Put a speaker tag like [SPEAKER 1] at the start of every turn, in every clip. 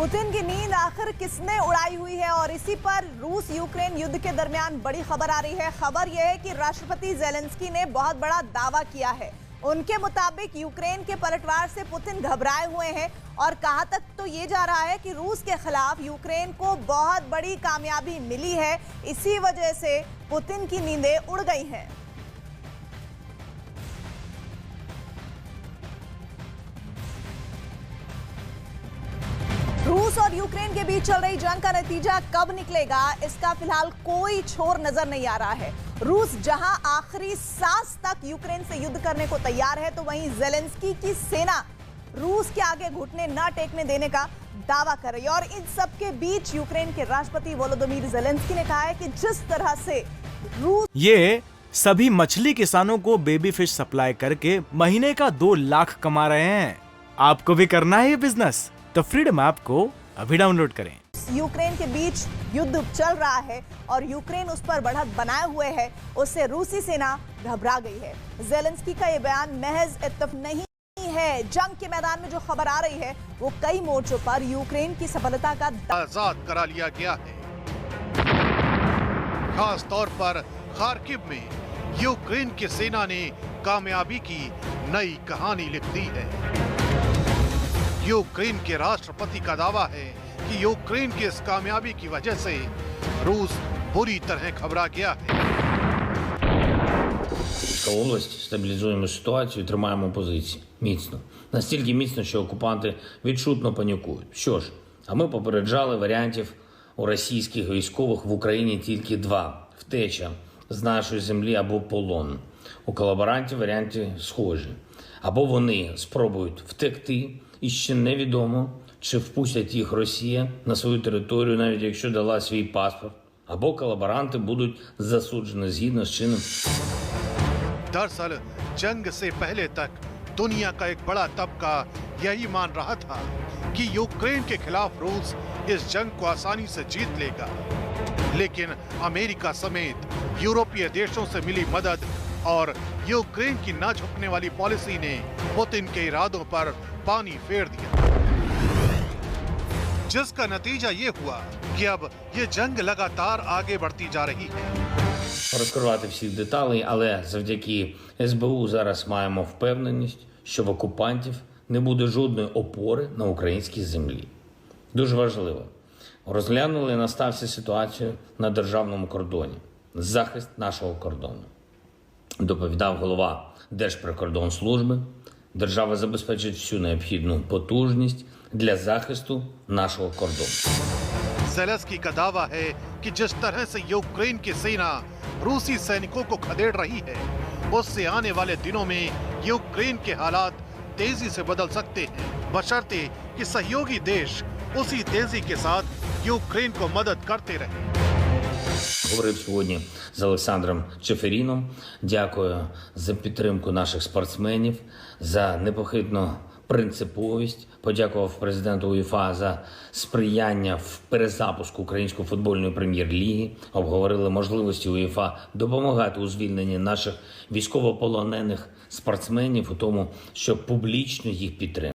[SPEAKER 1] Putin की नींद आखिर किसने उड़ाई हुई है और इसी पर रूस यूक्रेन युद्ध के दरमियान बड़ी खबर आ रही है। खबर यह है कि राष्ट्रपति ज़ेलेंस्की ने बहुत बड़ा दावा किया है। उनके मुताबिक यूक्रेन के पलटवार से पुतिन घबराए हुए हैं और कहां तक तो ये जा रहा है कि रूस के खिलाफ यूक्रेन को बहुत बड़ी कामयाबी मिली है, इसी वजह से पुतिन की नींदें उड़ गई हैं। रूस और यूक्रेन के बीच चल रही जंग का नतीजा कब निकलेगा, इसका फिलहाल कोई छोर नजर नहीं आ रहा है। रूस जहां आखिरी सांस तक यूक्रेन से युद्ध करने को तैयार है, तो वहीं ज़ेलेंस्की की सेना रूस के आगे घुटने न टेकने देने का दावा कर रही है। और इन सब के बीच यूक्रेन के राष्ट्रपति वोलोदिमीर ज़ेलेंस्की ने कहा है कि जिस तरह से रूस
[SPEAKER 2] ये सभी मछली किसानों को बेबी फिश सप्लाई करके महीने का 2 लाख कमा रहे हैं। आपको भी करना है ये बिजनेस? तो फ्रीडम ऐप को अभी डाउनलोड करें।
[SPEAKER 1] यूक्रेन के बीच युद्ध चल रहा है और यूक्रेन उस पर बढ़त बनाए हुए है, उससे रूसी सेना घबरा गई है। ज़ेलेंस्की का ये बयान महज इत्तेफाक नहीं है। जंग के मैदान में जो खबर आ रही है वो कई मोर्चों पर यूक्रेन की सफलता का
[SPEAKER 3] आजाद करा लिया गया है। खास तौर पर खार्किव में यूक्रेन की सेना ने कामयाबी की नई कहानी लिख दी है। यूक्रेन के राष्ट्रपति का दावा है कि यूक्रेन की इस कामयाबी की वजह से रूस बुरी तरह घबरा गया है।
[SPEAKER 4] Область стабілізуємо ситуацію, тримаємо позиції міцно. Настільки міцно, що окупанти відчутно панікують. Що ж, а ми попереджали варіантів у російських військових в Україні тільки 2: втеча з нашої землі або полон. У колаборантів варіанти схожі. Або вони спробують втекти, і ще невідомо, чи впустять їх Росія на свою територію, навіть якщо дала свій паспорт, або колаборанти будуть засуджені згідно з чином.
[SPEAKER 3] दरअसल जंग से पहले तक दुनिया का एक बड़ा तबका यही मान रहा था कि यूक्रेन के खिलाफ रूस इस जंग को आसानी से जीत लेगा, लेकिन अमेरिका समेत यूरोपीय देशों से मिली मदद और यूक्रेन की न झुकने वाली पॉलिसी ने पुतिन के इरादों पर पानी फेर दिया, जिसका नतीजा ये हुआ कि अब ये जंग लगातार आगे बढ़ती जा रही है।
[SPEAKER 4] Розкривати всіх деталей, але завдяки СБУ зараз маємо впевненість, що в окупантів не буде жодної опори на українській землі. Дуже важливо. Розглянули на ставці ситуацію на державному кордоні. Захист нашого кордону. Доповідав голова Держприкордонслужби. Держава забезпечить всю необхідну потужність для захисту нашого кордону.
[SPEAKER 3] ज़ेलेंस्की का दावा है कि जिस तरह से यूक्रेन की सेना रूसी सैनिकों को खदेड़ रही है, उससे आने वाले दिनों में यूक्रेन के हालात तेजी से बदल सकते हैं, बशर्ते कि सहयोगी देश उसी तेजी के साथ यूक्रेन को मदद करते रहें।
[SPEAKER 4] Говорив сьогодні з Олександром Чеферіном. Дякую за підтримку наших спортсменів, за непохитну принциповість. Подякував президенту УЄФА за сприяння в перезапуску Української футбольної прем'єр-ліги. Обговорили можливості УЄФА допомагати у звільненні наших військовополонених спортсменів, у тому, щоб публічно їх підтримати.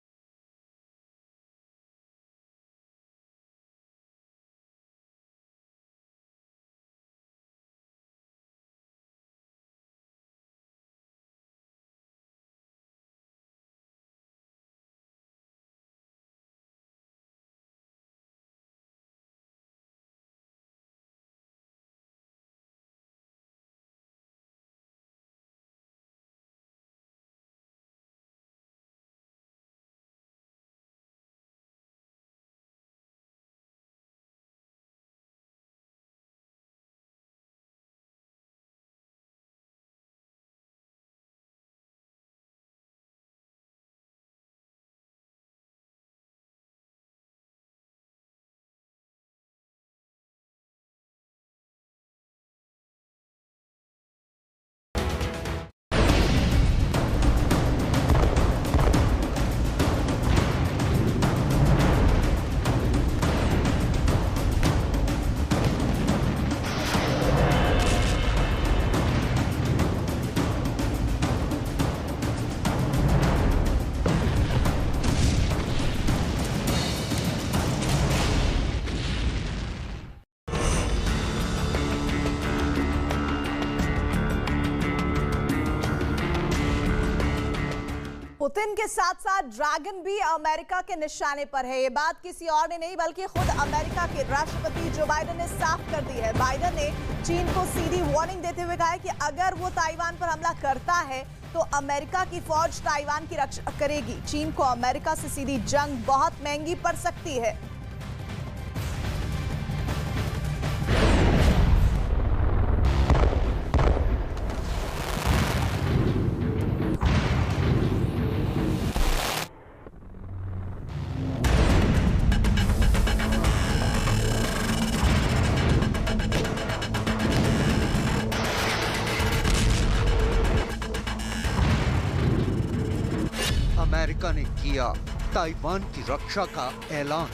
[SPEAKER 1] पुतिन के साथ साथ ड्रैगन भी अमेरिका के निशाने पर है। ये बात किसी और ने नहीं बल्कि खुद अमेरिका के राष्ट्रपति जो बाइडेन ने साफ कर दी है। बाइडेन ने चीन को सीधी वार्निंग देते हुए कहा है कि अगर वो ताइवान पर हमला करता है तो अमेरिका की फौज ताइवान की रक्षा करेगी। चीन को अमेरिका से सीधी जंग बहुत महंगी पड़ सकती है।
[SPEAKER 5] अमेरिका ने किया ताइवान की रक्षा का ऐलान।